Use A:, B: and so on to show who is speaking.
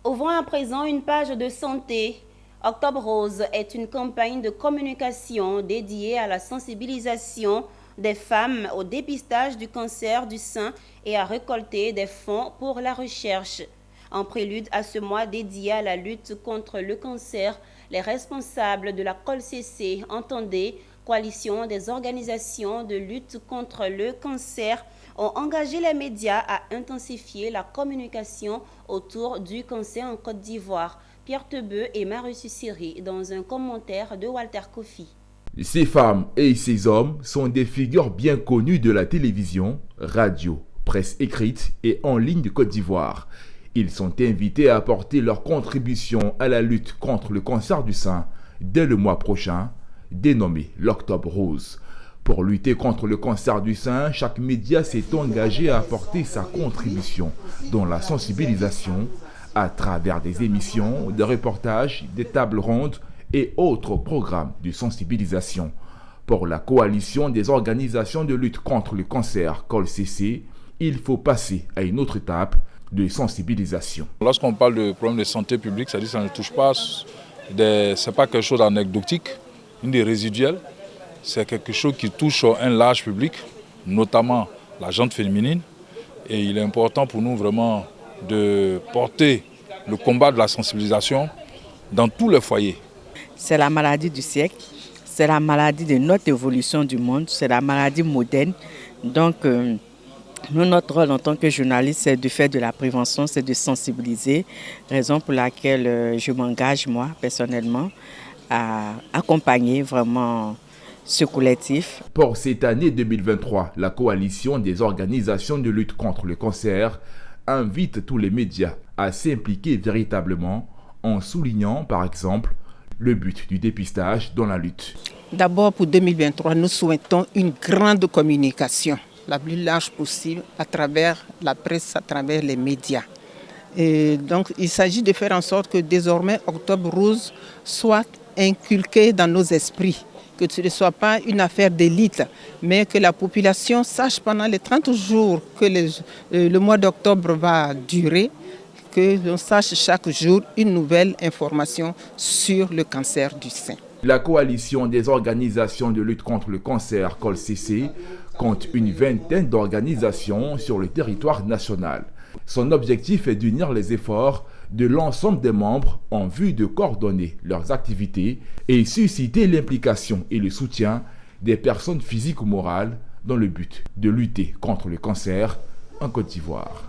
A: Ouvrons à présent une page de santé. Octobre Rose est une campagne de communication dédiée à la sensibilisation des femmes au dépistage du cancer du sein et à récolter des fonds pour la recherche. En prélude à ce mois dédié à la lutte contre le cancer, les responsables de la COLCC, entendez, Coalition des organisations de lutte contre le cancer, ont engagé les médias à intensifier la communication autour du cancer en Côte d'Ivoire. Pierre Tebeu et Marius Siri dans un commentaire de Walter Kofi.
B: Ces femmes et ces hommes sont des figures bien connues de la télévision, radio, presse écrite et en ligne de Côte d'Ivoire. Ils sont invités à apporter leur contribution à la lutte contre le cancer du sein dès le mois prochain, dénommé l'Octobre Rose. Pour lutter contre le cancer du sein, chaque média s'est engagé à apporter sa contribution dans la sensibilisation à travers des émissions, des reportages, des tables rondes et autres programmes de sensibilisation. Pour la coalition des organisations de lutte contre le cancer, COLCC, il faut passer à une autre étape de sensibilisation.
C: Lorsqu'on parle de problème de santé publique, ça dit que ça ne touche pas, c'est pas quelque chose d'anecdotique, une des résiduelles, c'est quelque chose qui touche un large public, notamment la gente féminine. Et il est important pour nous vraiment de porter le combat de la sensibilisation dans tous les foyers.
D: C'est la maladie du siècle, c'est la maladie de notre évolution du monde, c'est la maladie moderne. Donc, nous, notre rôle en tant que journaliste, c'est de faire de la prévention, c'est de sensibiliser, raison pour laquelle je m'engage, moi, personnellement, à accompagner vraiment ce collectif.
B: Pour cette année 2023, la coalition des organisations de lutte contre le cancer invite tous les médias à s'impliquer véritablement en soulignant, par exemple, le but du dépistage dans la lutte.
E: D'abord, pour 2023, nous souhaitons une grande communication, la plus large possible, à travers la presse, à travers les médias. Et donc, il s'agit de faire en sorte que désormais, Octobre Rose soit inculqué dans nos esprits, que ce ne soit pas une affaire d'élite, mais que la population sache pendant les 30 jours que le mois d'octobre va durer, que l'on sache chaque jour une nouvelle information sur le cancer du sein.
B: La coalition des organisations de lutte contre le cancer, COLCC, compte une vingtaine d'organisations sur le territoire national. Son objectif est d'unir les efforts de l'ensemble des membres en vue de coordonner leurs activités et susciter l'implication et le soutien des personnes physiques ou morales dans le but de lutter contre le cancer en Côte d'Ivoire.